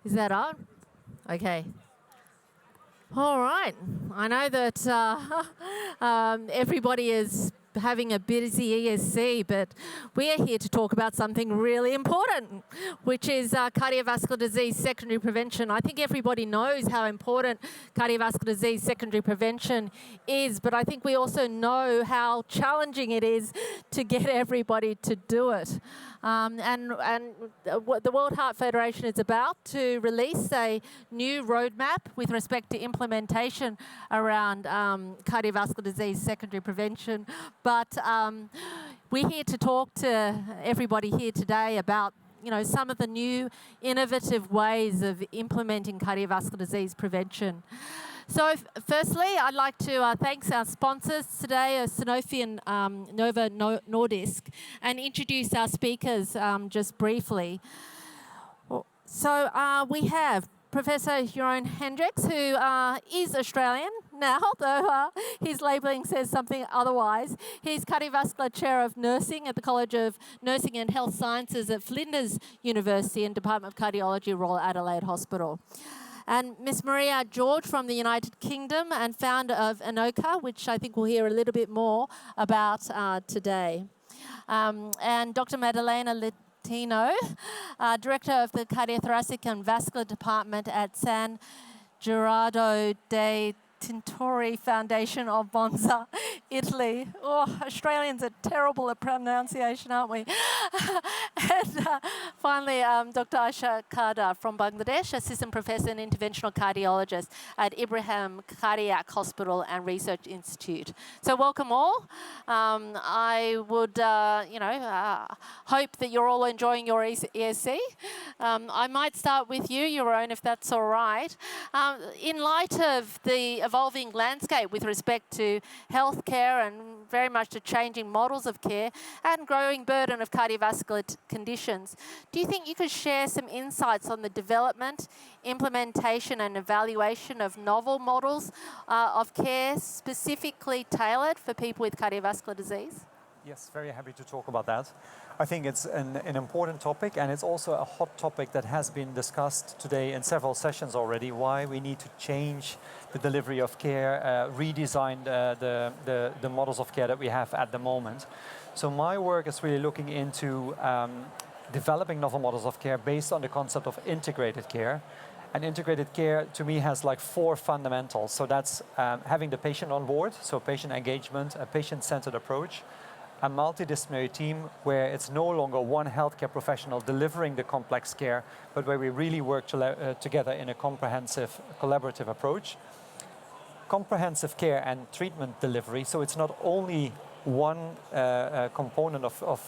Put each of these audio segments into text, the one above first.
Is that on? Okay. All right. I know that everybody is having a busy ESC, but we are here to talk about something really important, which is cardiovascular disease secondary prevention. I think everybody knows how important cardiovascular disease secondary prevention is, but I think we also know how challenging it is to get everybody to do it. And what the World Heart Federation is about to release a new roadmap with respect to implementation around cardiovascular disease secondary prevention. But we're here to talk to everybody here today about some of the new innovative ways of implementing cardiovascular disease prevention. So firstly, I'd like to thank our sponsors today, Sanofi and Novo Nordisk, and introduce our speakers just briefly. So we have Professor Jeroen Hendricks, who is Australian now, though his labelling says something otherwise. He's Cardiovascular Chair of Nursing at the College of Nursing and Health Sciences at Flinders University and Department of Cardiology, Royal Adelaide Hospital. And Miss Maria George from the United Kingdom and founder of ANOCA, which I think we'll hear a little bit more about today. And Dr. Madalena Latino, Director of the Cardiothoracic and Vascular Department at San Gerardo dei Tintori Foundation of Monza, Italy. Oh, Australians are terrible at pronunciation, aren't we? And finally, Dr. Aisha Khadar from Bangladesh, Assistant Professor and Interventional Cardiologist at Ibrahim Cardiac Hospital and Research Institute. So welcome all. I would, hope that you're all enjoying your ESC. I might start with you, Jeroen, if that's all right. In light of the evolving landscape with respect to healthcare and very much to changing models of care and growing burden of cardiovascular conditions, do you think you could share some insights on the development, implementation and evaluation of novel models of care specifically tailored for people with cardiovascular disease? Yes, very happy to talk about that. I think it's an important topic, and it's also a hot topic that has been discussed today in several sessions already, why we need to change the delivery of care, redesign the models of care that we have at the moment. So my work is really looking into developing novel models of care based on the concept of integrated care. And integrated care, to me, has like 4 fundamentals. So that's having the patient on board, so patient engagement, a patient-centered approach, a multidisciplinary team where it's no longer one healthcare professional delivering the complex care, but where we really work together in a comprehensive, collaborative approach. Comprehensive care and treatment delivery, so it's not only one component or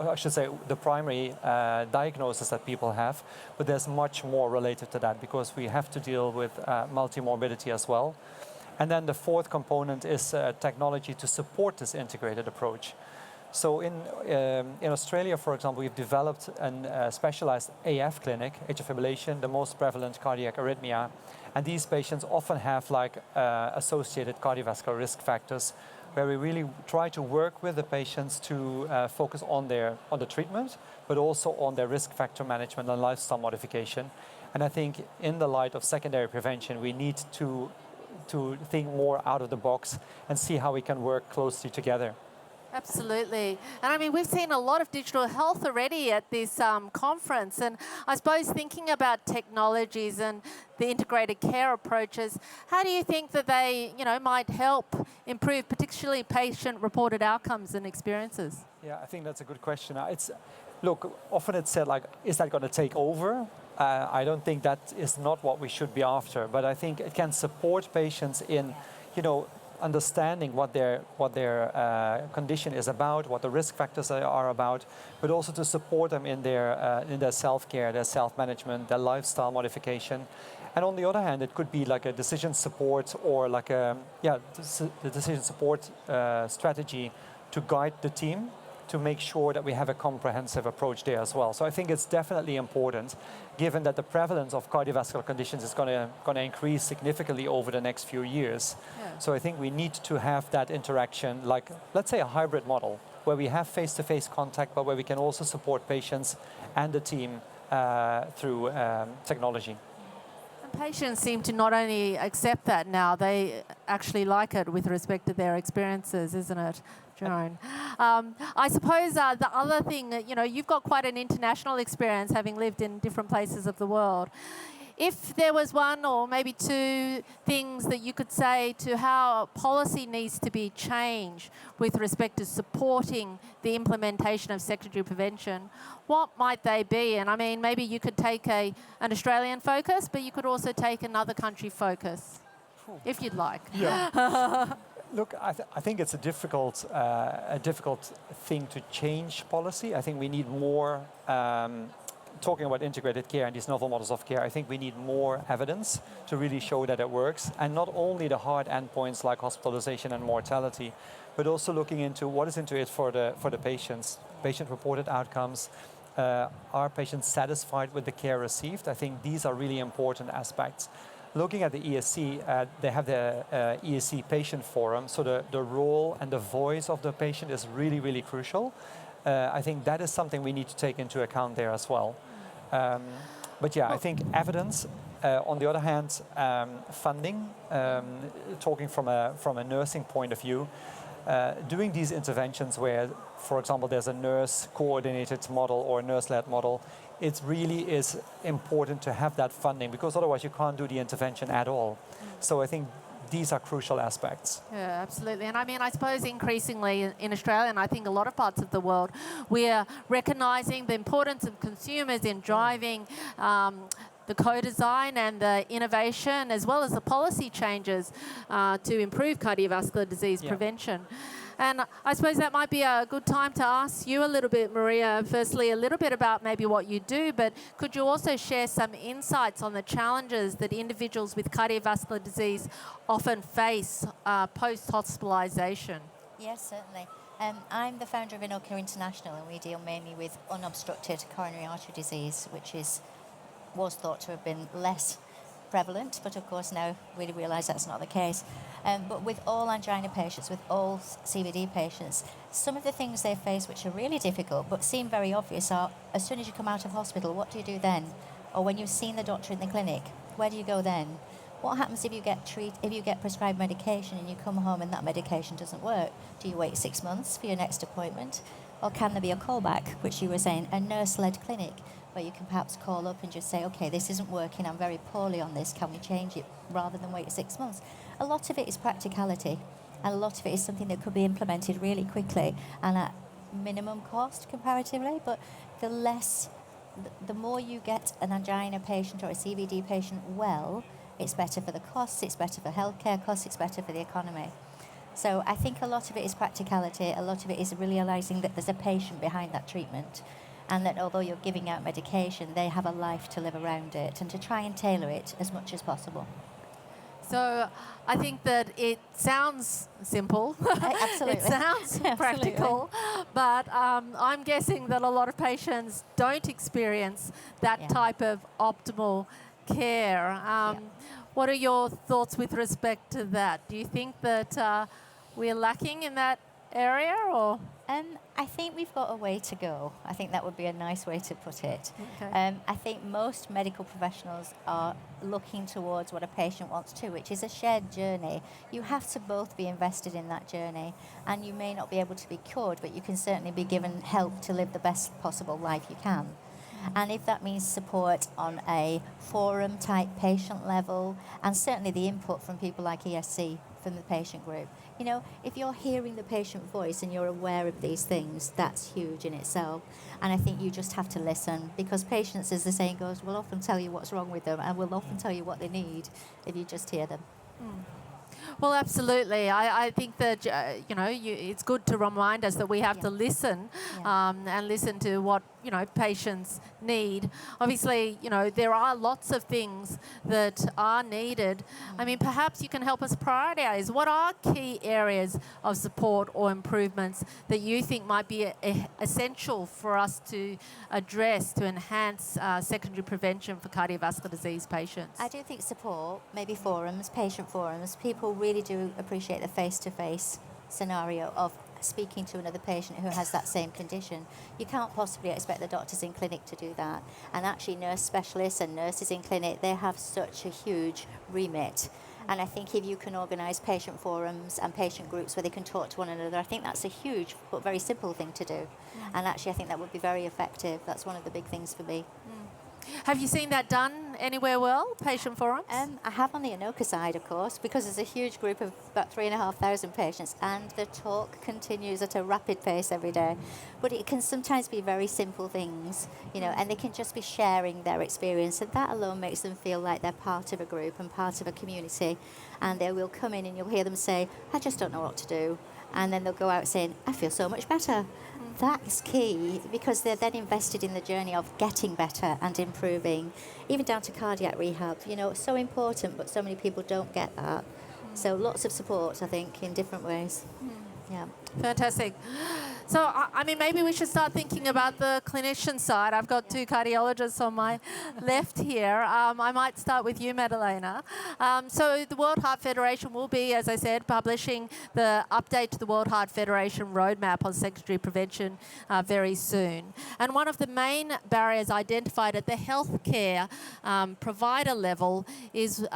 I should say the primary diagnosis that people have, but there's much more related to that because we have to deal with multimorbidity as well. And then the 4th component is technology to support this integrated approach. So in Australia, for example, we've developed a specialized AF clinic, atrial fibrillation, the most prevalent cardiac arrhythmia. And these patients often have associated cardiovascular risk factors where we really try to work with the patients to focus on the treatment, but also on their risk factor management and lifestyle modification. And I think in the light of secondary prevention, we need to think more out of the box and see how we can work closely together. Absolutely. And I mean, we've seen a lot of digital health already at this conference. And I suppose thinking about technologies and the integrated care approaches, how do you think that they, might help improve particularly patient-reported outcomes and experiences? Yeah, I think that's a good question. Look, often it's said, is that going to take over? I don't think that is not what we should be after, but I think it can support patients in, understanding what their condition is about, what the risk factors are about, but also to support them in their self-care, their self-management, their lifestyle modification. And on the other hand, it could be like a decision support or the decision support strategy to guide the team to make sure that we have a comprehensive approach there as well. So I think it's definitely important, given that the prevalence of cardiovascular conditions is going to increase significantly over the next few years. Yeah. So I think we need to have that interaction, like let's say a hybrid model, where we have face-to-face contact, but where we can also support patients and the team through technology. And patients seem to not only accept that now, they actually like it with respect to their experiences, isn't it, Jerome? I suppose the other thing, you've got quite an international experience having lived in different places of the world. If there was one or maybe two things that you could say to how policy needs to be changed with respect to supporting the implementation of secondary prevention, what might they be? And I mean, maybe you could take an Australian focus, but you could also take another country focus, if you'd like. Yeah. Look, I think it's a difficult thing to change policy. I think we need more. Talking about integrated care and these novel models of care, I think we need more evidence to really show that it works, and not only the hard endpoints like hospitalization and mortality, but also looking into what is into it for the patients, patient-reported outcomes. Are patients satisfied with the care received? I think these are really important aspects. Looking at the ESC, they have the ESC patient forum, so the role and the voice of the patient is really, really crucial. I think that is something we need to take into account there as well. But yeah, I think evidence. On the other hand, funding. Talking from a nursing point of view, doing these interventions where, for example, there's a nurse-coordinated model or a nurse-led model, it really is important to have that funding, because otherwise you can't do the intervention at all. So I think these are crucial aspects. Yeah, absolutely. And I mean, I suppose increasingly in Australia, and I think a lot of parts of the world, we are recognising the importance of consumers in driving the co-design and the innovation, as well as the policy changes to improve cardiovascular disease prevention. And I suppose that might be a good time to ask you a little bit, Maria, firstly a little bit about maybe what you do, but could you also share some insights on the challenges that individuals with cardiovascular disease often face post-hospitalisation? Yes, certainly. I'm the founder of Inoka International, and we deal mainly with unobstructed coronary artery disease, which was thought to have been less prevalent, but of course now we realise that's not the case. But with all angina patients, with all CVD patients, some of the things they face which are really difficult but seem very obvious are, as soon as you come out of hospital, what do you do then? Or when you've seen the doctor in the clinic, where do you go then? What happens if you get prescribed medication and you come home and that medication doesn't work? Do you wait 6 months for your next appointment? Or can there be a callback, which you were saying, a nurse-led clinic, where you can perhaps call up and just say, okay, this isn't working, I'm very poorly on this, can we change it, rather than wait 6 months? A lot of it is practicality, and a lot of it is something that could be implemented really quickly and at minimum cost comparatively, but the more you get an angina patient or a CVD patient well, it's better for the costs, it's better for healthcare costs, it's better for the economy. So I think a lot of it is practicality, a lot of it is realising that there's a patient behind that treatment, and that although you're giving out medication, they have a life to live around it, and to try and tailor it as much as possible. So I think that it sounds simple. Absolutely. It sounds practical, but I'm guessing that a lot of patients don't experience that type of optimal care. What are your thoughts with respect to that? Do you think that we're lacking in that area, or? I think we've got a way to go. I think that would be a nice way to put it. Okay. I think most medical professionals are looking towards what a patient wants too, which is a shared journey. You have to both be invested in that journey, and you may not be able to be cured, but you can certainly be given help to live the best possible life you can. And if that means support on a forum type patient level, and certainly the input from people like ESC, from the patient group. You know, if you're hearing the patient voice and you're aware of these things, that's huge in itself. And I think you just have to listen, because patients, as the saying goes, will often tell you what's wrong with them, and will often tell you what they need if you just hear them. Well, absolutely. I think that, it's good to remind us that we have to listen and listen to what, patients need. Obviously, there are lots of things that are needed. I mean, perhaps you can help us prioritize. What are key areas of support or improvements that you think might be essential for us to address to enhance secondary prevention for cardiovascular disease patients? I do think support, maybe forums, patient forums. People really do appreciate the face-to-face scenario of speaking to another patient who has that same condition. You can't possibly expect the doctors in clinic to do that. And actually nurse specialists and nurses in clinic, they have such a huge remit. And I think if you can organise patient forums and patient groups where they can talk to one another, I think that's a huge but very simple thing to do. And actually I think that would be very effective. That's one of the big things for me. Have you seen that done anywhere well, patient forums? I have on the Anoka side, of course, because there's a huge group of about 3,500 patients, and the talk continues at a rapid pace every day. But it can sometimes be very simple things, you know, and they can just be sharing their experience, and that alone makes them feel like they're part of a group and part of a community. And they will come in and you'll hear them say, I just don't know what to do. And then they'll go out saying, I feel so much better. That's key, because they're then invested in the journey of getting better and improving, even down to cardiac rehab. You know, it's so important, but so many people don't get that. So lots of support, I think, in different ways. Yeah. Fantastic. So, I mean, maybe we should start thinking about the clinician side. I've got two cardiologists on my left here. I might start with you, Madalena. So the World Heart Federation will be, as I said, publishing the update to the World Heart Federation roadmap on secondary prevention very soon. And one of the main barriers identified at the healthcare provider level is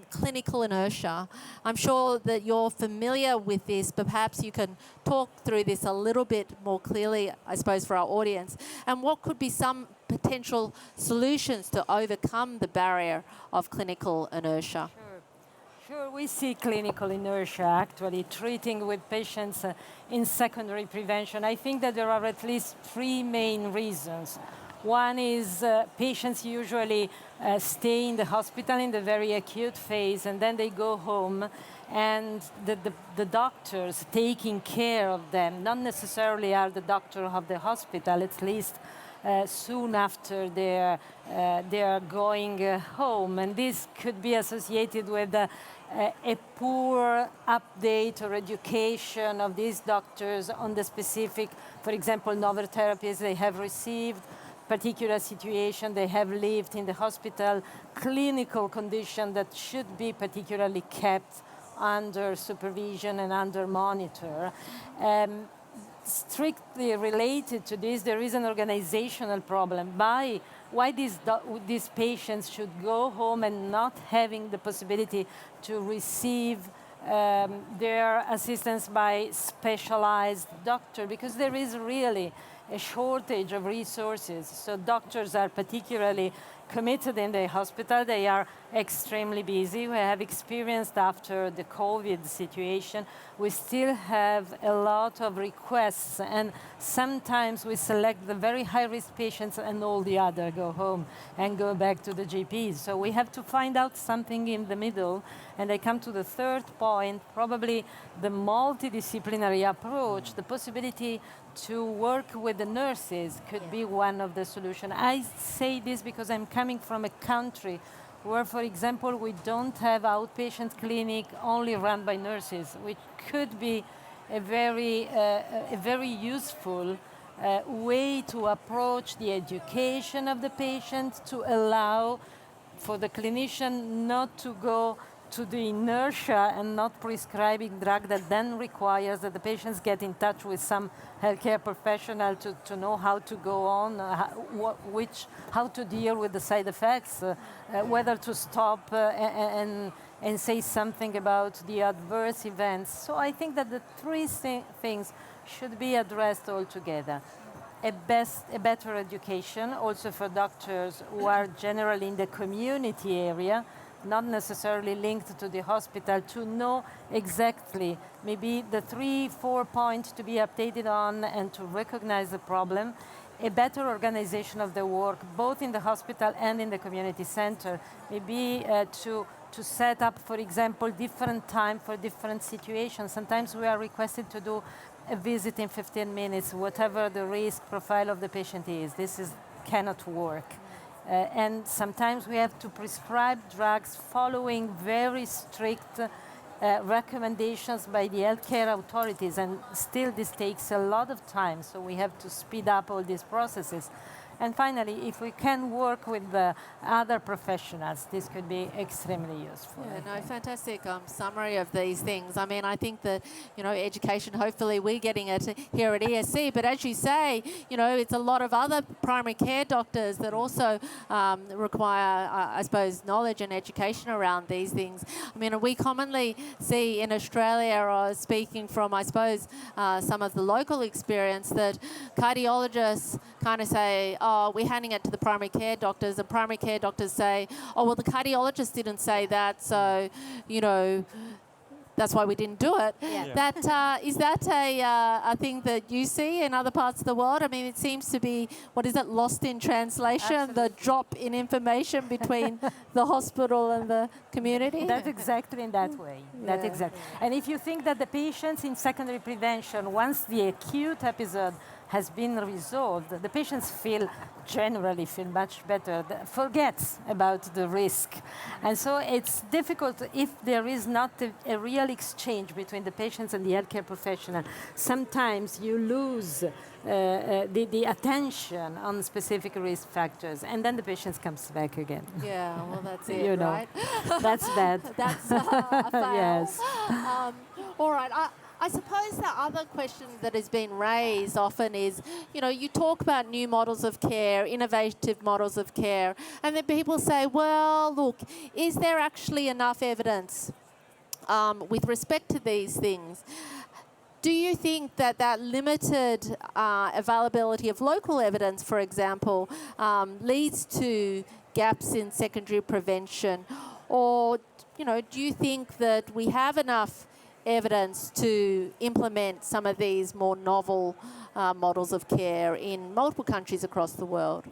clinical inertia. I'm sure that you're familiar with this, but perhaps you can talk through this a little bit more clearly, I suppose, for our audience, and what could be some potential solutions to overcome the barrier of clinical inertia. Sure, we see clinical inertia actually treating with patients in secondary prevention. I think that there are at least three main reasons. One is patients usually stay in the hospital in the very acute phase, and then they go home, and the doctors taking care of them not necessarily are the doctor of the hospital, at least soon after they are going home. And this could be associated with a poor update or education of these doctors on the specific, for example, novel therapies they have received, particular situation they have lived in the hospital, clinical condition that should be particularly kept under supervision and under monitor. Strictly related to this, there is an organizational problem. Why these patients should go home and not having the possibility to receive their assistance by specialized doctor, because there is really a shortage of resources. So doctors are particularly committed in the hospital. They are extremely busy. We have experienced after the COVID situation, we still have a lot of requests, and sometimes we select the very high-risk patients and all the other go home and go back to the GPs. So we have to find out something in the middle. And I come to the third point, probably the multidisciplinary approach, the possibility to work with the nurses could be one of the solutions. I say this because I'm coming from a country where, for example, we don't have outpatient clinic only run by nurses, which could be a very useful way to approach the education of the patient, to allow for the clinician not to go to the inertia and not prescribing drug that then requires that the patients get in touch with some healthcare professional to know how to go on, how to deal with the side effects, whether to stop and say something about the adverse events. So I think that the three things should be addressed all together. A better education, also for doctors who are generally in the community area, not necessarily linked to the hospital, to know exactly maybe the 3-4 points to be updated on and to recognize the problem. A better organization of the work, both in the hospital and in the community center, maybe to set up, for example, different time for different situations. Sometimes we are requested to do a visit in 15 minutes, whatever the risk profile of the patient is. This cannot work. And sometimes we have to prescribe drugs following very strict recommendations by the healthcare authorities, and still this takes a lot of time, so we have to speed up all these processes. And finally, if we can work with the other professionals, this could be extremely useful. Yeah, no, fantastic summary of these things. I mean, I think that, you know, education, hopefully we're getting it here at ESC, but as you say, you know, it's a lot of other primary care doctors that also require, I suppose, knowledge and education around these things. I mean, we commonly see in Australia, or speaking from, I suppose, some of the local experience, that cardiologists kind of say, oh, we're handing it to the primary care doctors, and primary care doctors say, oh, well, the cardiologist didn't say that, so, you know, that's why we didn't do it. Yeah. That, is that a thing that you see in other parts of the world? I mean, it seems to be, what is it, lost in translation, Absolutely. the drop in information between the hospital and the community? That's exactly in that way. That's Yeah. exactly. And if you think that the patients in secondary prevention, once the acute episode has been resolved, the patients generally feel much better, forgets about the risk. And so it's difficult if there is not a real exchange between the patients and the healthcare professional. Sometimes you lose the attention on specific risk factors, and then the patient comes back again. Yeah, well, that's it, You know, right? that's bad. That's a fail. Yes. All right. I suppose the other question that has been raised often is, you know, you talk about new models of care, innovative models of care, and then people say, well, look, is there actually enough evidence with respect to these things? Do you think that that limited availability of local evidence, for example, leads to gaps in secondary prevention? Or, you know, do you think that we have enough evidence to implement some of these more novel models of care in multiple countries across the world?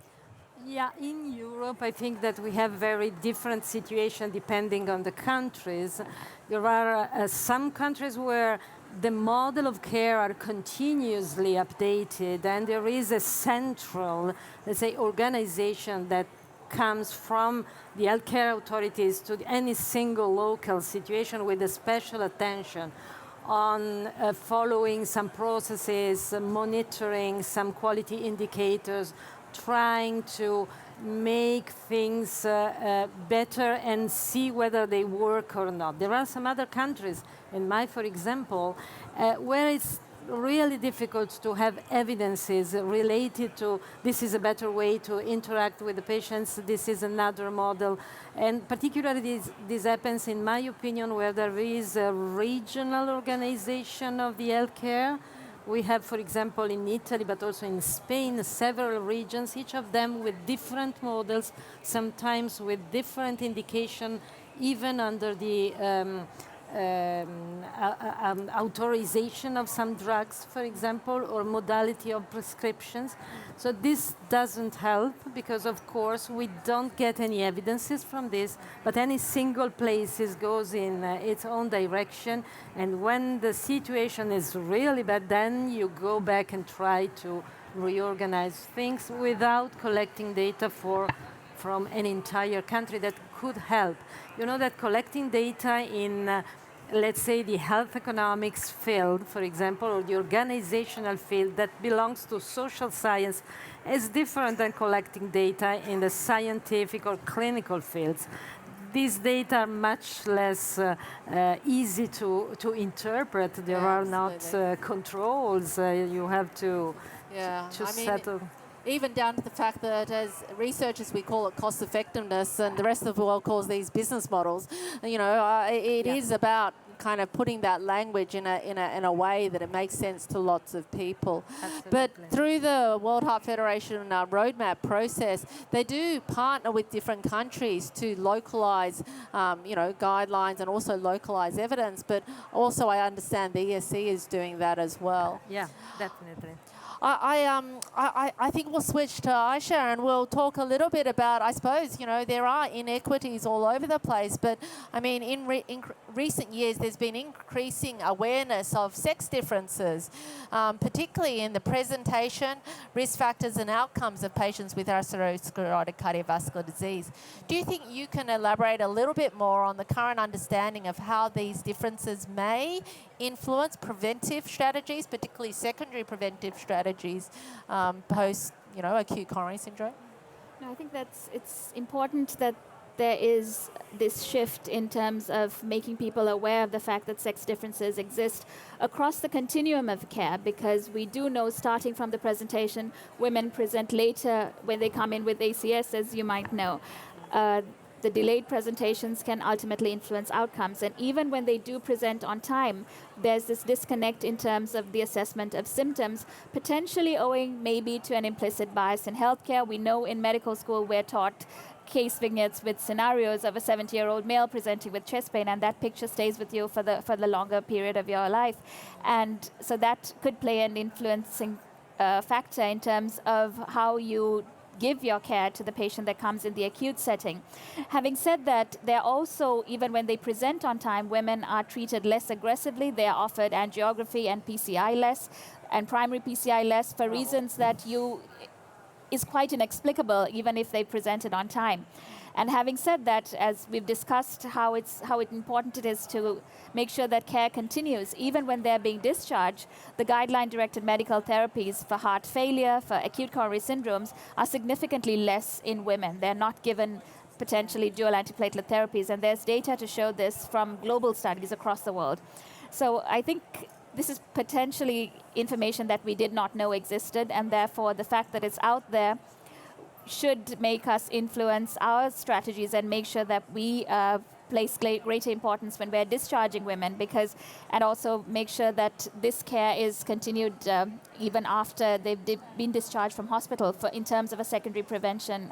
Yeah, in Europe, I think that we have very different situation depending on the countries. There are some countries where the model of care are continuously updated, and there is a central, let's say, organization that comes from the healthcare authorities to any single local situation with a special attention on following some processes, monitoring some quality indicators, trying to make things better and see whether they work or not. There are some other countries, for example, where it's really difficult to have evidences related to this is a better way to interact with the patients, this is another model. And particularly this happens, in my opinion, where there is a regional organization of the healthcare. We have, for example, in Italy, but also in Spain, several regions, each of them with different models, sometimes with different indication, even under the authorization of some drugs, for example, or modality of prescriptions. So this doesn't help because, of course, we don't get any evidences from this, but any single place goes in its own direction. And when the situation is really bad, then you go back and try to reorganize things without collecting data from an entire country that could help. You know that collecting data in, let's say, the health economics field, for example, or the organizational field that belongs to social science is different than collecting data in the scientific or clinical fields. These data are much less easy to interpret. There are not controls. You have to settle. Even down to the fact that as researchers we call it cost effectiveness, and the rest of the world calls these business models. You know, it is about kind of putting that language in a way that it makes sense to lots of people. Absolutely. But through the World Heart Federation roadmap process, they do partner with different countries to localize, you know, guidelines and also localize evidence. But also, I understand the ESC is doing that as well. Yeah, definitely. I think we'll switch to Aisha and we'll talk a little bit about, I suppose, you know, there are inequities all over the place, but I mean, in recent years, there's been increasing awareness of sex differences, particularly in the presentation, risk factors and outcomes of patients with atherosclerotic cardiovascular disease. Do you think you can elaborate a little bit more on the current understanding of how these differences may influence preventive strategies, particularly secondary preventive strategies, post, acute coronary syndrome? No, I think it's important that there is this shift in terms of making people aware of the fact that sex differences exist across the continuum of care, because we do know, starting from the presentation, women present later when they come in with ACS, as you might know. The delayed presentations can ultimately influence outcomes. And even when they do present on time, there's this disconnect in terms of the assessment of symptoms, potentially owing maybe to an implicit bias in healthcare. We know in medical school we're taught case vignettes with scenarios of a 70-year-old male presenting with chest pain, and that picture stays with you for the longer period of your life. And so that could play an influencing factor in terms of how you give your care to the patient that comes in the acute setting. Having said that, they're also, even when they present on time, women are treated less aggressively. They are offered angiography and PCI less, and primary PCI less, for reasons that is quite inexplicable, even if they presented on time. And having said that, as we've discussed how important it is to make sure that care continues, even when they're being discharged, the guideline-directed medical therapies for heart failure, for acute coronary syndromes, are significantly less in women. They're not given potentially dual antiplatelet therapies, and there's data to show this from global studies across the world. So I think this is potentially information that we did not know existed, and therefore the fact that it's out there should make us influence our strategies and make sure that we place greater importance when we're discharging women, and also make sure that this care is continued even after they've been discharged from hospital in terms of a secondary prevention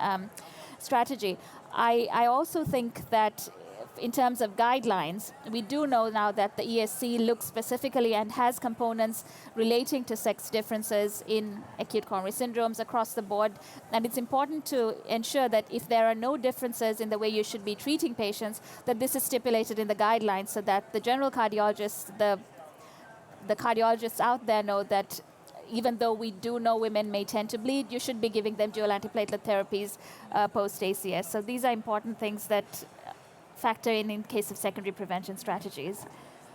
strategy. I also think that in terms of guidelines, we do know now that the ESC looks specifically and has components relating to sex differences in acute coronary syndromes across the board. And it's important to ensure that if there are no differences in the way you should be treating patients, that this is stipulated in the guidelines so that the general cardiologists, the cardiologists out there know that even though we do know women may tend to bleed, you should be giving them dual antiplatelet therapies post-ACS. So these are important things that factor in case of secondary prevention strategies.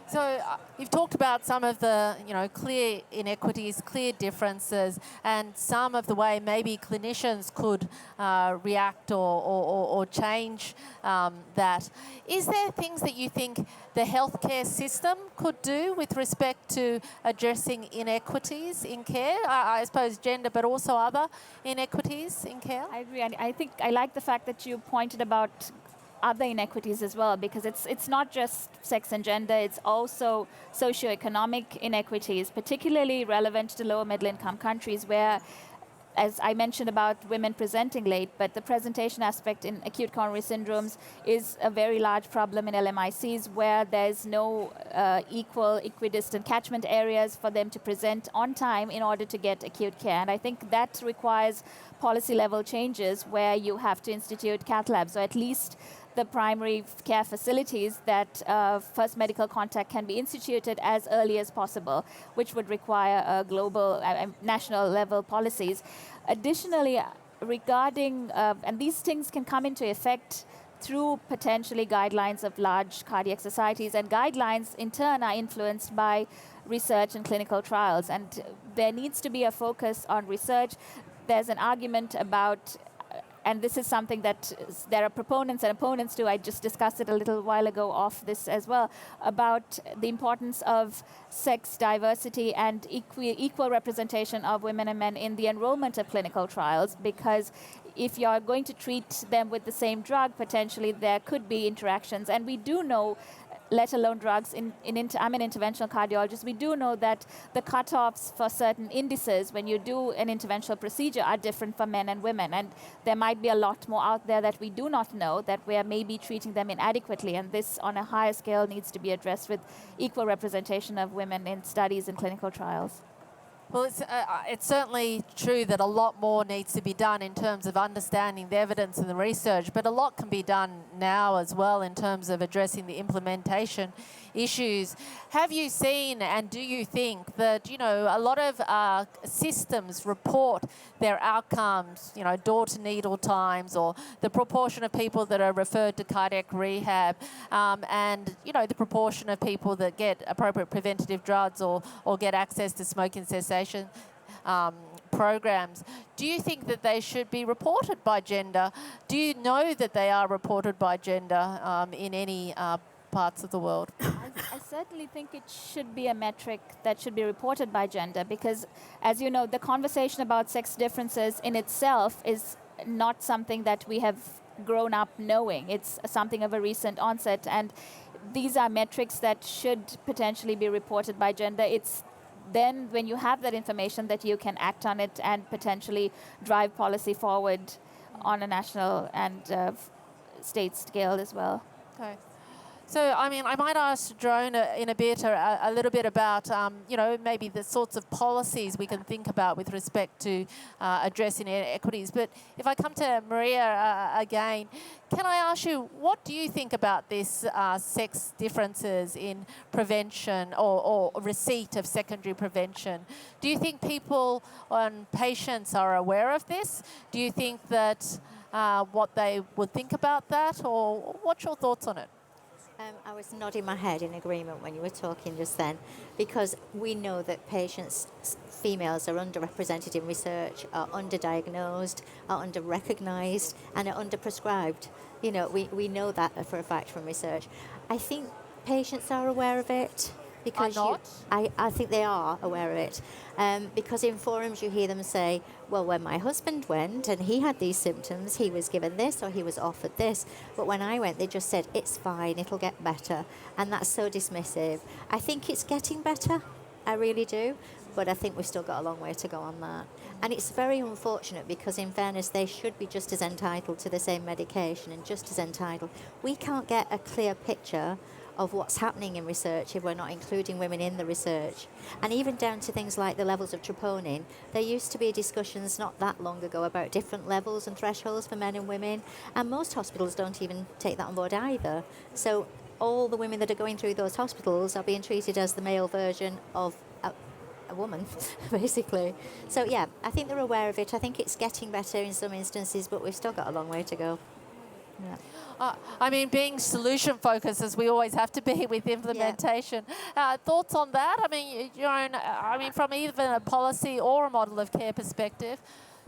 So you've talked about some of the clear inequities, clear differences, and some of the way maybe clinicians could react or change that. Is there things that you think the healthcare system could do with respect to addressing inequities in care? I suppose gender, but also other inequities in care? I agree. I think I like the fact that you pointed about other inequities as well, because it's not just sex and gender, it's also socioeconomic inequities, particularly relevant to lower middle income countries where, as I mentioned about women presenting late, but the presentation aspect in acute coronary syndromes is a very large problem in LMICs where there's no equidistant catchment areas for them to present on time in order to get acute care. And I think that requires policy level changes where you have to institute cath labs, or at least the primary care facilities that first medical contact can be instituted as early as possible, which would require global, national level policies. Additionally, regarding, and these things can come into effect through potentially guidelines of large cardiac societies, and guidelines in turn are influenced by research and clinical trials, and there needs to be a focus on research. There's an argument about, and this is something that there are proponents and opponents to, I just discussed it a little while ago off this as well, about the importance of sex diversity and equal representation of women and men in the enrollment of clinical trials, because if you're going to treat them with the same drug, potentially there could be interactions. And we do know, let alone drugs, I'm an interventional cardiologist, we do know that the cutoffs for certain indices when you do an interventional procedure are different for men and women. And there might be a lot more out there that we do not know, that we are maybe treating them inadequately. And this, on a higher scale, needs to be addressed with equal representation of women in studies and clinical trials. Well, it's certainly true that a lot more needs to be done in terms of understanding the evidence and the research, but a lot can be done now as well in terms of addressing the implementation issues. Have you seen, and do you think that, a lot of systems report their outcomes, door to needle times, or the proportion of people that are referred to cardiac rehab, and, the proportion of people that get appropriate preventative drugs or get access to smoking cessation programs. Do you think that they should be reported by gender? Do you know that they are reported by gender in any parts of the world? I certainly think it should be a metric that should be reported by gender because, as you know, the conversation about sex differences in itself is not something that we have grown up knowing. It's something of a recent onset, and these are metrics that should potentially be reported by gender. It's then when you have that information that you can act on it and potentially drive policy forward on a national and state scale as well. Okay. So, I mean, I might ask Joan in a bit, a little bit about, you know, maybe the sorts of policies we can think about with respect to addressing inequities. But if I come to Maria again, can I ask you, what do you think about this sex differences in prevention or receipt of secondary prevention? Do you think people and patients are aware of this? Do you think that what they would think about that, or what's your thoughts on it? I was nodding my head in agreement when you were talking just then, because we know that patients, females, are underrepresented in research, are underdiagnosed, are under-recognised, and are under-prescribed. You know, we know that for a fact from research. I think patients are aware of it. Because I think they are aware of it. Because in forums you hear them say, well, when my husband went and he had these symptoms, he was given this or he was offered this. But when I went, they just said, it's fine, it'll get better. And that's so dismissive. I think it's getting better. I really do. But I think we've still got a long way to go on that. And it's very unfortunate because, in fairness, they should be just as entitled to the same medication and just as entitled. We can't get a clear picture of what's happening in research if we're not including women in the research. And even down to things like the levels of troponin, there used to be discussions not that long ago about different levels and thresholds for men and women, and most hospitals don't even take that on board either. So all the women that are going through those hospitals are being treated as the male version of a woman, basically. So yeah, I think they're aware of it. I think it's getting better in some instances, but we've still got a long way to go. Yeah. I mean, being solution focused, as we always have to be with implementation. Yeah. Thoughts on that? I mean, I mean, from even a policy or a model of care perspective,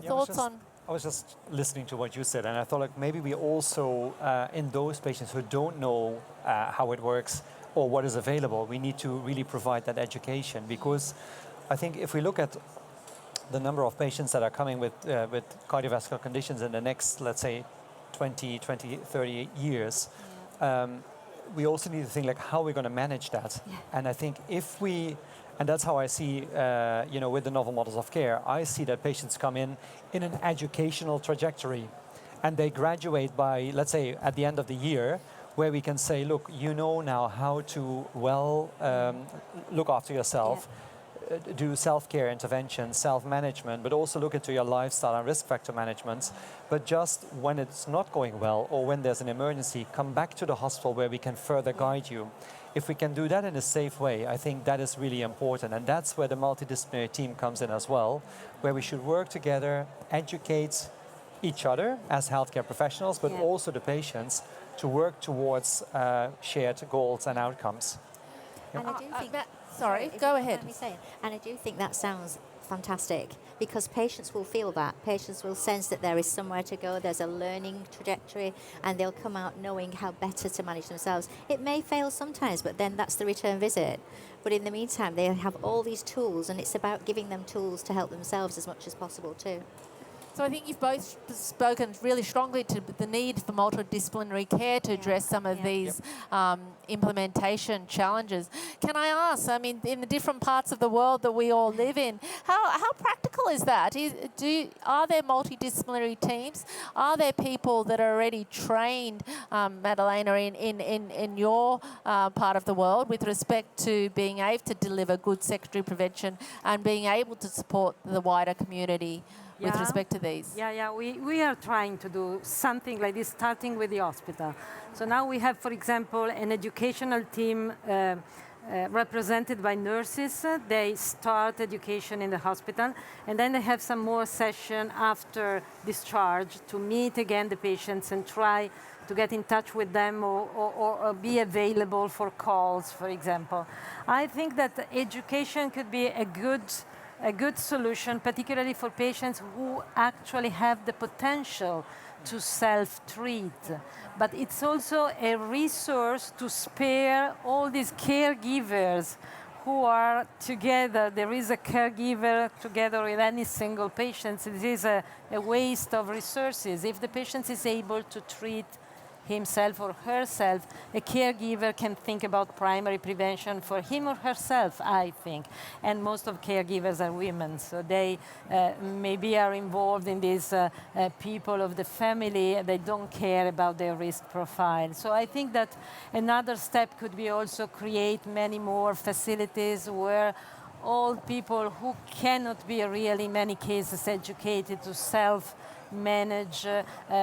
thoughts on? I was just listening to what you said, and I thought, like, maybe we also, in those patients who don't know how it works or what is available, we need to really provide that education, because I think if we look at the number of patients that are coming with cardiovascular conditions in the next, let's say, 20, 30 years, we also need to think, like, how we're going to manage that. Yeah. And I think if we, and that's how I see, you know, with the novel models of care, I see that patients come in an educational trajectory, and they graduate by, let's say, at the end of the year, where we can say, look, you know now how to look after yourself, do self-care interventions, self-management, but also look into your lifestyle and risk factor management. But just when it's not going well or when there's an emergency, come back to the hospital where we can further guide you. If we can do that in a safe way, I think that is really important. And that's where the multidisciplinary team comes in as well, where we should work together, educate each other as healthcare professionals, but also the patients, to work towards shared goals and outcomes. And I do think sorry, go ahead. And I do think that sounds fantastic, because patients will feel that. Patients will sense that there is somewhere to go, there's a learning trajectory, and they'll come out knowing how better to manage themselves. It may fail sometimes, but then that's the return visit. But in the meantime, they have all these tools, and it's about giving them tools to help themselves as much as possible too. So I think you've both spoken really strongly to the need for multidisciplinary care to address some of these implementation challenges. Can I ask, I mean, in the different parts of the world that we all live in, how practical is that? Are there multidisciplinary teams? Are there people that are already trained, Madalena, in your part of the world with respect to being able to deliver good secondary prevention and being able to support the wider community with respect to these? We are trying to do something like this, starting with the hospital. So now we have, for example, an educational team represented by nurses. They start education in the hospital, and then they have some more session after discharge to meet again the patients and try to get in touch with them or be available for calls, for example. I think that education could be a good a good solution, particularly for patients who actually have the potential to self-treat. But it's also a resource to spare all these caregivers who are together. There is a caregiver together with any single patient. It is a waste of resources. If the patient is able to treat himself or herself, a caregiver can think about primary prevention for him or herself, I think. And most of caregivers are women, so they maybe are involved in these people of the family. They don't care about their risk profile. So I think that another step could be also create many more facilities where all people who cannot be really, in many cases, educated to self-manage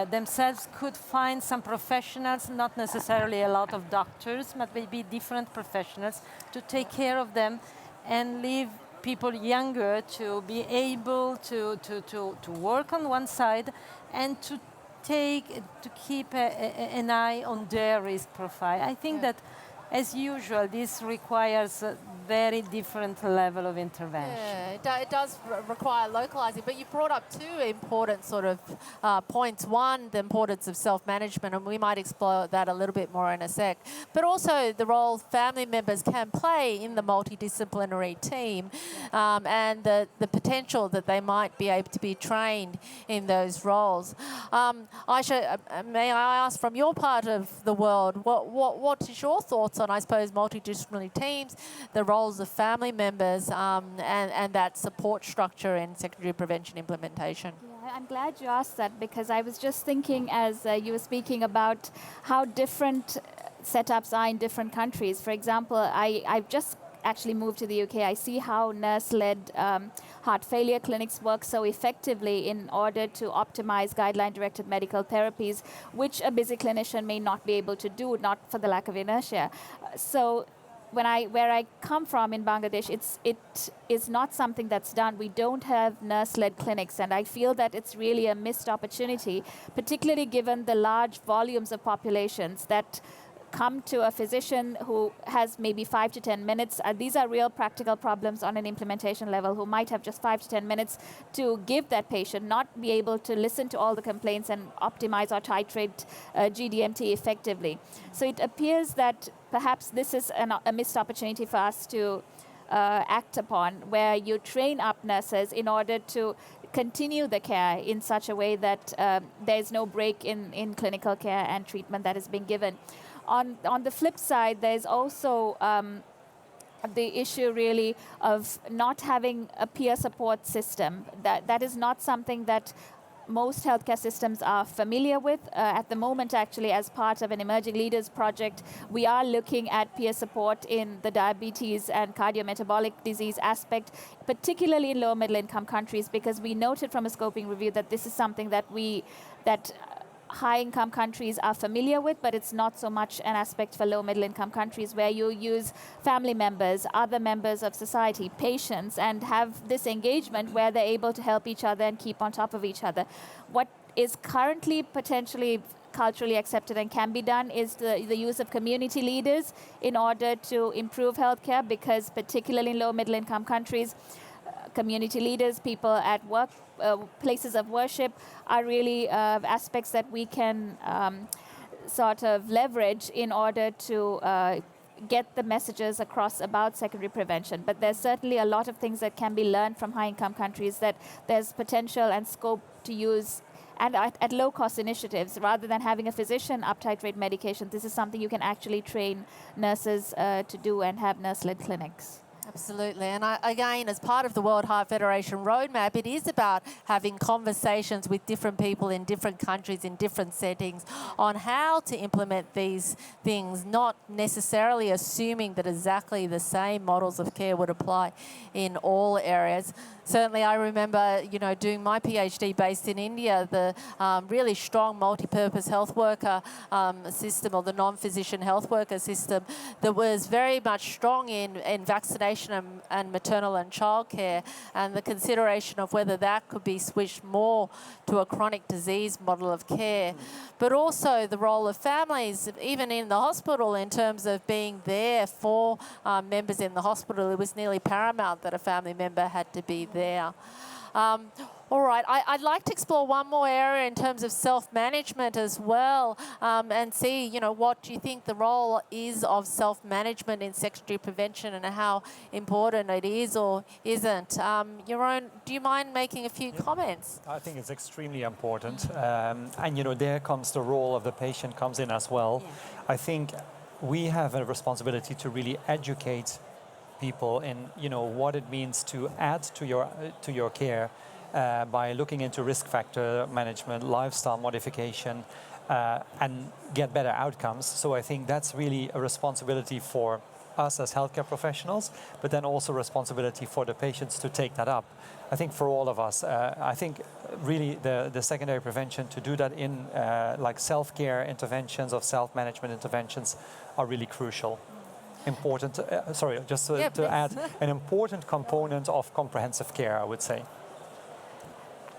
themselves could find some professionals, not necessarily a lot of doctors, but maybe different professionals to take care of them and leave people younger to be able to work on one side and to keep an eye on their risk profile. I think that, as usual, this requires a very different level of intervention. Yeah, it does require localizing, but you brought up two important sort of points. One, the importance of self-management, and we might explore that a little bit more in a sec, but also the role family members can play in the multidisciplinary team, and the potential that they might be able to be trained in those roles. Aisha, may I ask, from your part of the world, what is your thoughts on, I suppose, multidisciplinary teams, the roles of family members, and that support structure in secondary prevention implementation? Yeah, I'm glad you asked that, because I was just thinking as you were speaking about how different setups are in different countries. For example, I've just actually moved to the UK. I see how nurse-led heart failure clinics work so effectively in order to optimize guideline-directed medical therapies, which a busy clinician may not be able to do, not for the lack of inertia. So where I come from in Bangladesh, it is not something that's done. We don't have nurse-led clinics, and I feel that it's really a missed opportunity, particularly given the large volumes of populations that come to a physician who has maybe 5 to 10 minutes. These are real practical problems on an implementation level, who might have just 5 to 10 minutes to give that patient, not be able to listen to all the complaints and optimize or titrate GDMT effectively. So it appears that perhaps this is a missed opportunity for us to act upon, where you train up nurses in order to continue the care in such a way that there's no break in clinical care and treatment that is being given. On the flip side, there's also the issue really of not having a peer support system. That is not something that most healthcare systems are familiar with. At the moment, actually, as part of an Emerging Leaders project, we are looking at peer support in the diabetes and cardiometabolic disease aspect, particularly in low middle income countries, because we noted from a scoping review that this is something that high-income countries are familiar with, but it's not so much an aspect for low middle-income countries, where you use family members, other members of society, patients, and have this engagement where they're able to help each other and keep on top of each other. What is currently potentially culturally accepted and can be done is the use of community leaders in order to improve healthcare, because particularly in low middle-income countries, community leaders, people at work, places of worship, are really aspects that we can sort of leverage in order to get the messages across about secondary prevention. But there's certainly a lot of things that can be learned from high-income countries that there's potential and scope to use, and at low-cost initiatives. Rather than having a physician up-titrate medication, this is something you can actually train nurses to do and have nurse-led clinics. Absolutely. And again, as part of the World Heart Federation roadmap, it is about having conversations with different people in different countries, in different settings, on how to implement these things, not necessarily assuming that exactly the same models of care would apply in all areas. Certainly, I remember, doing my PhD based in India, the really strong multi-purpose health worker system, or the non-physician health worker system, that was very much strong in vaccination rehabilitation and maternal and childcare, and the consideration of whether that could be switched more to a chronic disease model of care, but also the role of families, even in the hospital, in terms of being there for members in the hospital. It was nearly paramount that a family member had to be there. All right, I'd like to explore one more area in terms of self-management as well, and see, you know, what do you think the role is of self-management in sex injury prevention and how important it is or isn't. Jeroen, do you mind making a few comments? I think it's extremely important, and you know, there comes the role of the patient comes in as well. Yeah. I think we have a responsibility to really educate people in, you know, what it means to add to your care by looking into risk factor management, lifestyle modification, and get better outcomes. So I think that's really a responsibility for us as healthcare professionals, but then also responsibility for the patients to take that up. I think for all of us, I think really the secondary prevention, to do that in like self-care interventions or self-management interventions are really crucial. Important, sorry, just to add, an important component of comprehensive care, I would say.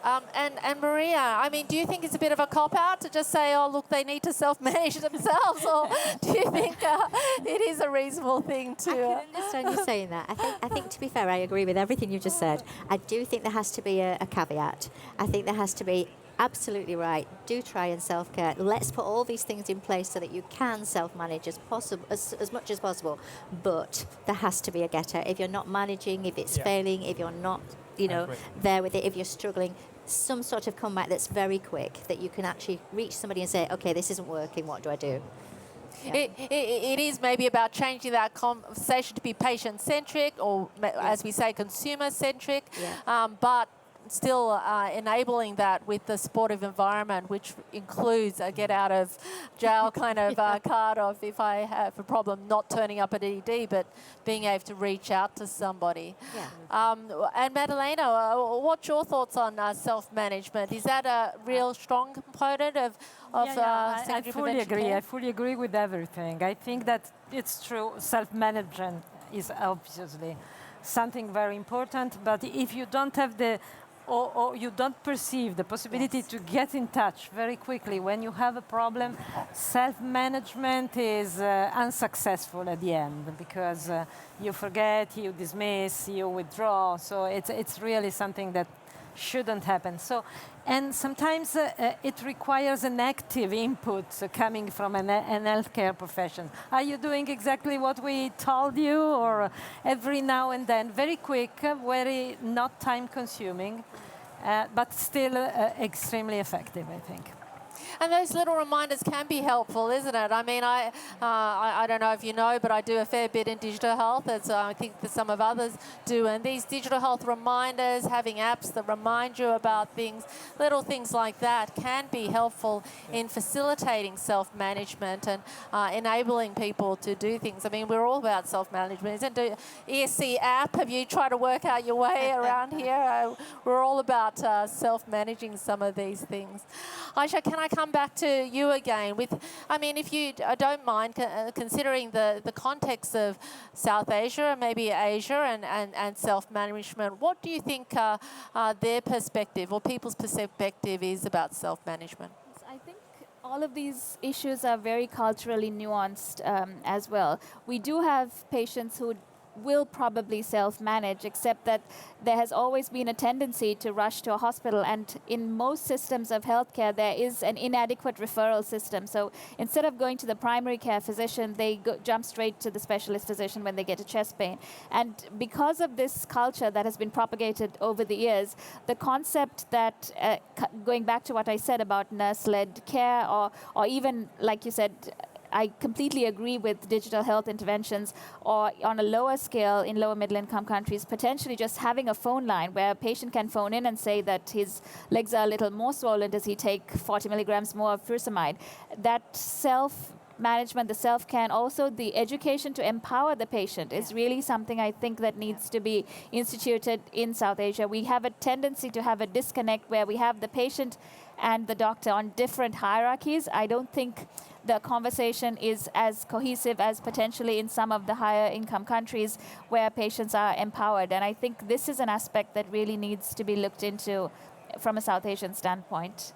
And Maria, I mean, do you think it's a bit of a cop-out to just say, oh, look, they need to self-manage themselves, or do you think it is a reasonable thing to... I can understand you saying that. I think, to be fair, I agree with everything you just said. I do think there has to be a caveat. I think there has to be, absolutely right, do try and self-care. Let's put all these things in place so that you can self-manage as much as possible, but there has to be a getter. If you're not managing, if it's failing, if you're not, you know, there with it, if you're struggling, some sort of comeback that's very quick, that you can actually reach somebody and say, okay, this isn't working, what do I do? Yeah. It is maybe about changing that conversation to be patient-centric, or as we say, consumer-centric, but still enabling that with the supportive environment, which includes a get-out-of-jail kind of card of, if I have a problem, not turning up at ED, but being able to reach out to somebody. Yeah. And Madalena, what's your thoughts on self-management? Is that a real strong component of I fully agree. Care? I fully agree with everything. I think that it's true. Self-management is obviously something very important, but if you don't have or you don't perceive the possibility to get in touch very quickly when you have a problem, self-management is unsuccessful at the end, because you forget, you dismiss, you withdraw. So it's really something that shouldn't happen. So, and sometimes it requires an active input coming from an healthcare profession. Are you doing exactly what we told you, or every now and then, very quick, very not time-consuming, but still extremely effective, I think. And those little reminders can be helpful, isn't it? I mean, I don't know if you know, but I do a fair bit in digital health, as I think that some of others do. And these digital health reminders, having apps that remind you about things, little things like that, can be helpful in facilitating self-management and enabling people to do things. I mean, we're all about self-management. Isn't the ESC app? Have you tried to work out your way around here? We're all about self-managing some of these things. Aisha, can I come back to you again? I mean, if you don't mind, considering the context of South Asia and maybe Asia and self-management, what do you think their perspective or people's perspective is about self-management? I think all of these issues are very culturally nuanced as well. We do have patients who will probably self-manage, except that there has always been a tendency to rush to a hospital, and in most systems of healthcare there is an inadequate referral system. So instead of going to the primary care physician, they jump straight to the specialist physician when they get a chest pain. And because of this culture that has been propagated over the years, the concept that, going back to what I said about nurse-led care, or even, like you said, I completely agree with digital health interventions, or on a lower scale in lower middle income countries, potentially just having a phone line where a patient can phone in and say that his legs are a little more swollen, does he take 40 milligrams more of furosemide? That management, the self-care, and also the education to empower the patient is really something I think that needs to be instituted in South Asia. We have a tendency to have a disconnect where we have the patient and the doctor on different hierarchies. I don't think the conversation is as cohesive as potentially in some of the higher income countries where patients are empowered. And I think this is an aspect that really needs to be looked into from a South Asian standpoint.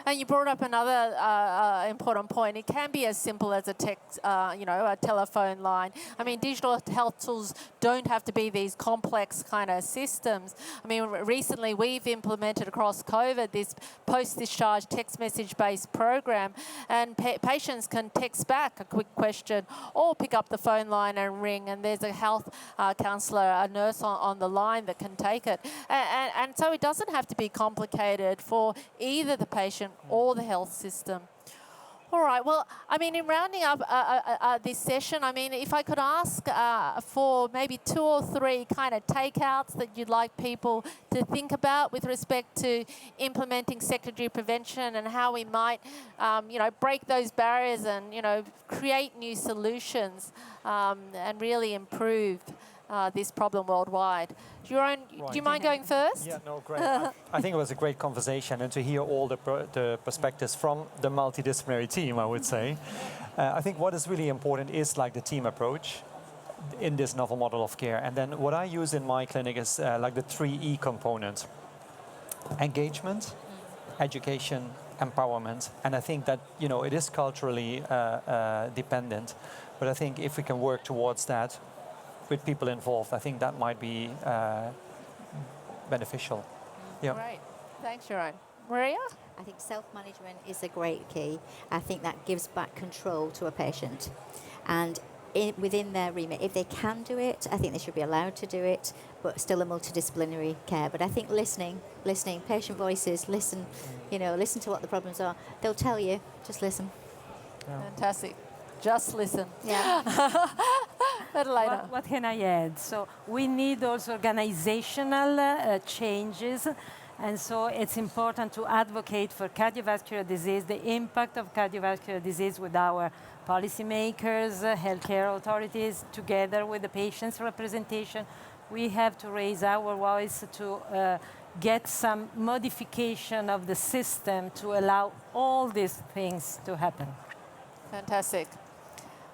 And you brought up another important point. It can be as simple as a text, a telephone line. I mean, digital health tools don't have to be these complex kind of systems. I mean, recently we've implemented across COVID this post-discharge text message-based program, and patients can text back a quick question or pick up the phone line and ring, and there's a health counsellor, a nurse on the line that can take it. And so it doesn't have to be complicated for either the patient or the health system. All right, well, I mean, in rounding up this session, I mean, if I could ask for maybe 2 or 3 kind of takeouts that you'd like people to think about with respect to implementing secondary prevention and how we might, break those barriers and, create new solutions and really improve this problem worldwide. Jeroen, do you mind going first? Yeah, no, great. I think it was a great conversation, and to hear all the perspectives from the multidisciplinary team, I would say. I think what is really important is like the team approach in this novel model of care. And then what I use in my clinic is like the 3E component: engagement, education, empowerment. And I think that, it is culturally dependent. But I think if we can work towards that, with people involved, I think that might be beneficial. Yeah. Great. Thanks, Jeroen. Maria? I think self-management is a great key. I think that gives back control to a patient. And within their remit, if they can do it, I think they should be allowed to do it, but still a multidisciplinary care. But I think listening, patient voices, listen to what the problems are. They'll tell you, just listen. Yeah. Fantastic. Just listen. Yeah. Later. What can I add? So we need also organizational changes, and so it's important to advocate for cardiovascular disease, the impact of cardiovascular disease with our policymakers, healthcare authorities, together with the patients' representation. We have to raise our voice to get some modification of the system to allow all these things to happen. Fantastic.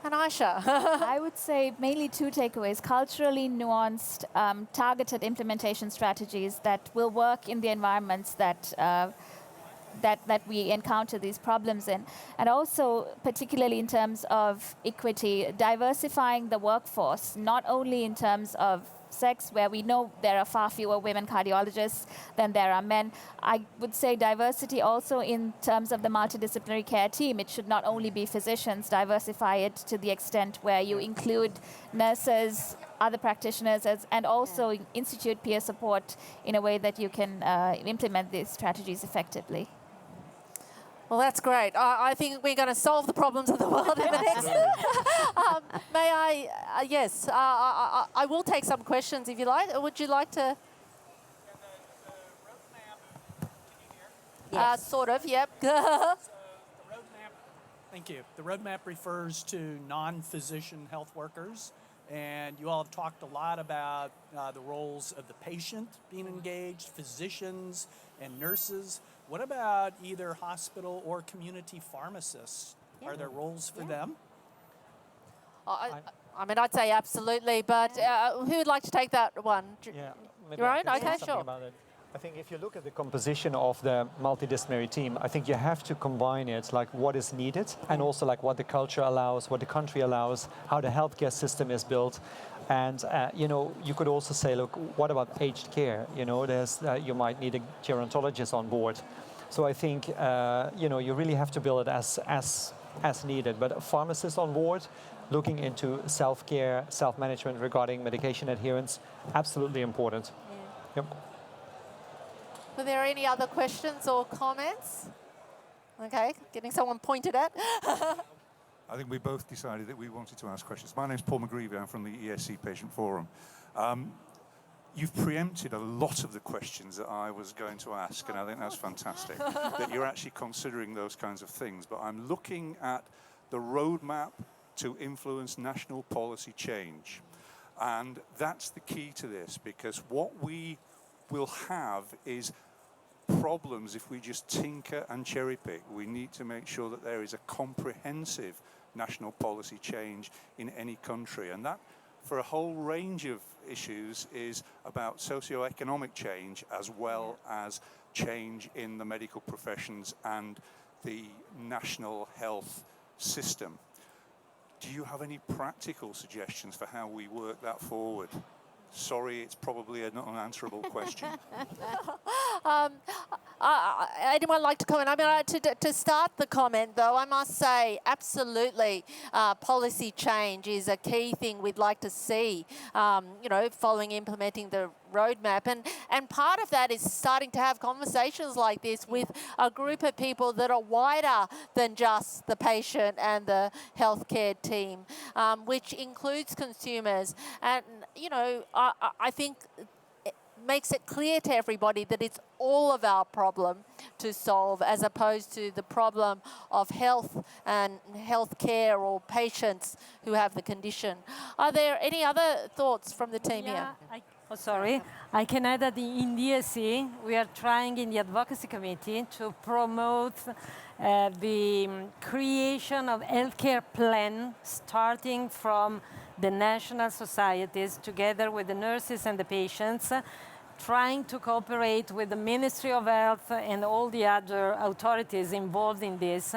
And Aisha? I would say mainly 2 takeaways: culturally nuanced, targeted implementation strategies that will work in the environments that we encounter these problems in. And also, particularly in terms of equity, diversifying the workforce, not only in terms of sex, where we know there are far fewer women cardiologists than there are men. I would say diversity also in terms of the multidisciplinary care team. It should not only be physicians, diversify it to the extent where you include nurses, other practitioners, and also institute peer support in a way that you can implement these strategies effectively. Well, that's great. I think we're going to solve the problems of the world in the next. May I? Yes. I will take some questions if you like. Would you like to? The roadmap. Can you hear? Yes. Sort of. Yep. So the roadmap. Thank you. The roadmap refers to non-physician health workers, and you all have talked a lot about the roles of the patient being engaged, physicians and nurses. What about either hospital or community pharmacists? Yeah. Are there roles for them? I mean, I'd say absolutely, but who would like to take that one? Yeah. Jeroen? Okay, sure. I think if you look at the composition of the multidisciplinary team, I think you have to combine it, like what is needed, and also like what the culture allows, what the country allows, how the healthcare system is built. And, you could also say, look, what about aged care? You might need a gerontologist on board. So I think, you really have to build it as needed. But a pharmacist on board, looking into self-care, self-management regarding medication adherence, absolutely important. Yeah. Yep. Were there any other questions or comments? Okay, getting someone pointed at. I think we both decided that we wanted to ask questions. My name's Paul McGreevy. I'm from the ESC Patient Forum. You've preempted a lot of the questions that I was going to ask, and I think that's fantastic, that you're actually considering those kinds of things. But I'm looking at the roadmap to influence national policy change. And that's the key to this, because what we will have is problems if we just tinker and cherry pick. We need to make sure that there is a comprehensive national policy change in any country. And that, for a whole range of issues, is about socio-economic change as well as change in the medical professions and the national health system. Do you have any practical suggestions for how we work that forward? Sorry, it's probably an unanswerable question. Anyone like to comment? I mean, to start the comment, though, I must say, absolutely, policy change is a key thing we'd like to see, you know, following implementing the roadmap. And part of that is starting to have conversations like this with a group of people that are wider than just the patient and the healthcare team, which includes consumers. And, you know, I think it makes it clear to everybody that it's all of our problem to solve, as opposed to the problem of health and healthcare or patients who have the condition. Are there any other thoughts from the team here? I can add that in the ESC, we are trying in the advocacy committee to promote the creation of healthcare plan, starting from the national societies together with the nurses and the patients, trying to cooperate with the Ministry of Health and all the other authorities involved in this.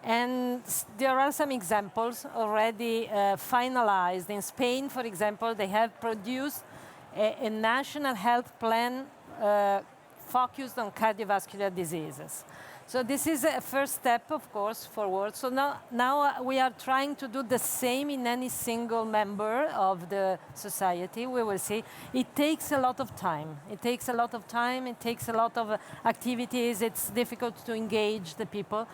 And there are some examples already finalized. In Spain, for example, they have produced a national health plan focused on cardiovascular diseases. So this is a first step, of course, forward. So now we are trying to do the same in any single member of the society. We will see. It takes a lot of time. It takes a lot of time. It takes a lot of activities. It's difficult to engage the people.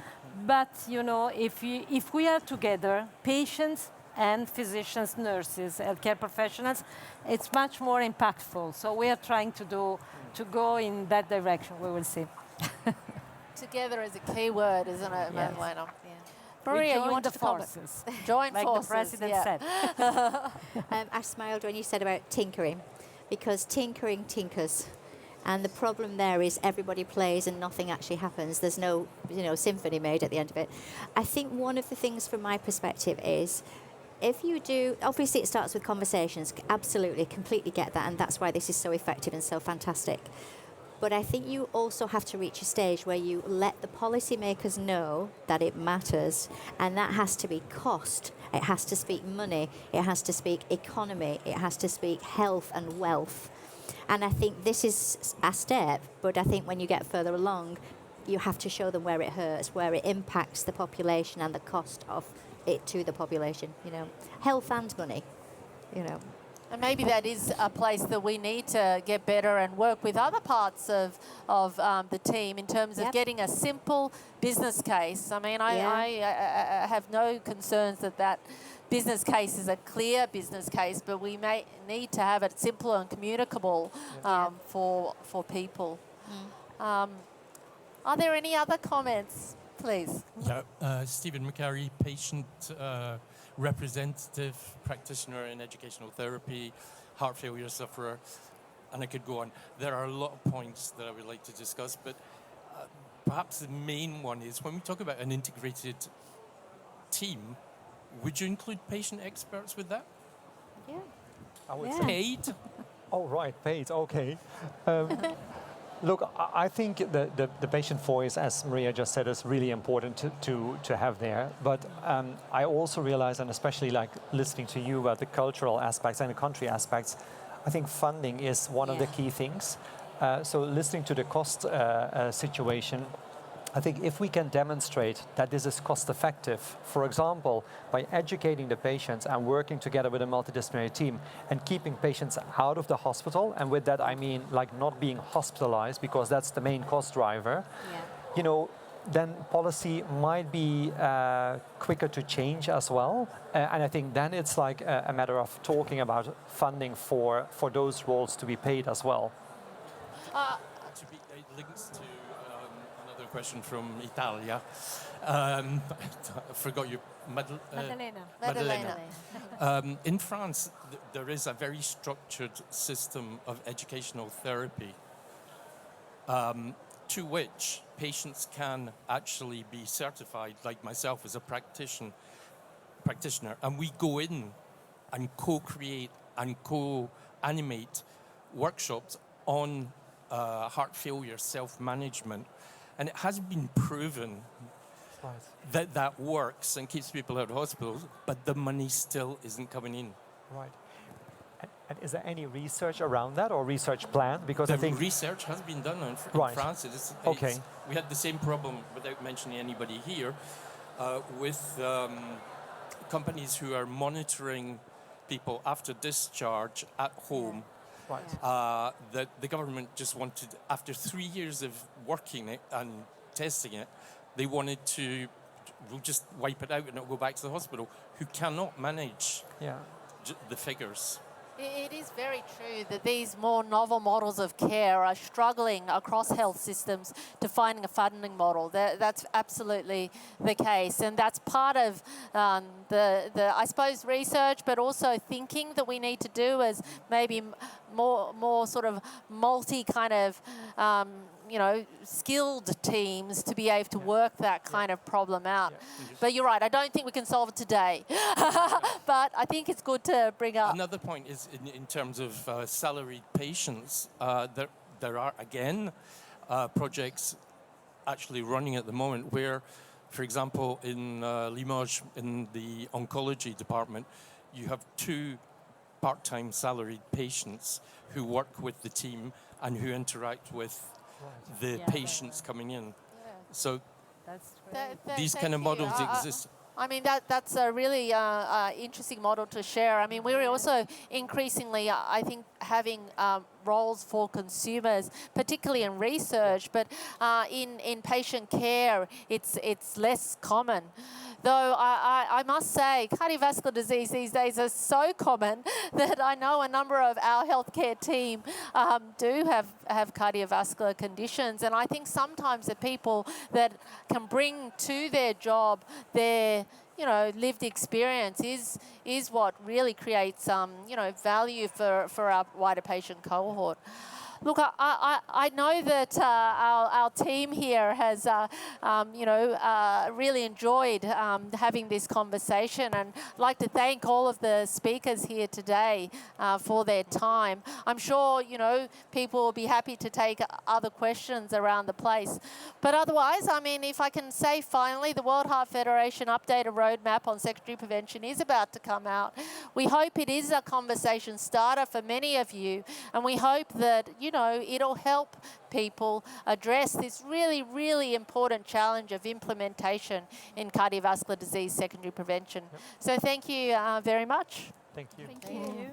But, you know, if we are together, patients and physicians, nurses, healthcare professionals, it's much more impactful. So we are trying to go in that direction. We will see. Together is a key word, isn't it, Yes. Madeleine? Yeah. Maria, you join want the to comment? forces, Join like forces, the president yeah. said. I smiled when you said about tinkering, because tinkering tinkers. And the problem there is everybody plays and nothing actually happens. There's no, you know, symphony made at the end of it. I think one of the things from my perspective is, if you do, obviously it starts with conversations, absolutely, completely get that, and that's why this is so effective and so fantastic. But I think you also have to reach a stage where you let the policymakers know that it matters, and that has to be cost. It has to speak money, it has to speak economy, it has to speak health and wealth. And I think this is a step, but I think when you get further along, you have to show them where it hurts, where it impacts the population and the cost of it to the population, you know. Health and money, you know. And maybe that is a place that we need to get better and work with other parts of the team in terms of getting a simple business case. I mean, I have no concerns that business case is a clear business case, but we may need to have it simple and communicable for people. Are there any other comments, please? Yeah, Stephen McCarry, patient representative, practitioner in educational therapy, heart failure sufferer, and I could go on. There are a lot of points that I would like to discuss, but perhaps the main one is when we talk about an integrated team, would you include patient experts with that? Yeah. I would Yeah. say. Paid? Oh, right, paid, okay. Look, I think the patient voice, as Maria just said, is really important to have there. But I also realize, and especially like listening to you about the cultural aspects and the country aspects, I think funding is one of the key things. So listening to the cost situation, I think if we can demonstrate that this is cost effective, for example, by educating the patients and working together with a multidisciplinary team and keeping patients out of the hospital, and with that I mean like not being hospitalized, because that's the main cost driver, you know, then policy might be quicker to change as well. And I think then it's like a matter of talking about funding for those roles to be paid as well. It links to another question from Italia. I forgot your Madalena. Madalena. In France, there is a very structured system of educational therapy to which patients can actually be certified, like myself as a practitioner, and we go in and co-create and co-animate workshops on heart failure self-management. And it has been proven that that works and keeps people out of hospitals, but the money still isn't coming in. Right. And is there any research around that or research plan? Because the I think research has been done in Right. France. Okay. We had the same problem, without mentioning anybody here, with companies who are monitoring people after discharge at home. Right. That the government just wanted, after 3 years of working it and testing it, they wanted to we'll just wipe it out and it'll go back to the hospital, who cannot manage the figures. It is very true that these more novel models of care are struggling across health systems to finding a funding model. That's absolutely the case, and that's part of the I suppose research, but also thinking that we need to do as maybe more sort of multi kind of skilled teams to be able to work that kind of problem out. But you're right, I don't think we can solve it today. But I think it's good to bring up. Another point is in terms of salaried patients, there are, again, projects actually running at the moment where, for example, in Limoges, in the oncology department, you have 2 part-time salaried patients who work with the team and who interact with the patients coming in. So That's great. these kind of models exist. I mean, that's a really interesting model to share. I mean, we're also increasingly, I think, having roles for consumers, particularly in research, but in patient care, it's less common. Though I must say, cardiovascular disease these days is so common that I know a number of our healthcare team do have cardiovascular conditions. And I think sometimes the people that can bring to their job their lived experience is what really creates value for our wider patient cohort. Look, I know that our team here has, really enjoyed having this conversation, and I'd like to thank all of the speakers here today for their time. I'm sure, people will be happy to take other questions around the place. But otherwise, I mean, if I can say finally, the World Heart Federation updated roadmap on secondary prevention is about to come out. We hope it is a conversation starter for many of you, and we hope that, it'll help people address this really, really important challenge of implementation in cardiovascular disease secondary prevention. So thank you very much. Thank you. Thank you.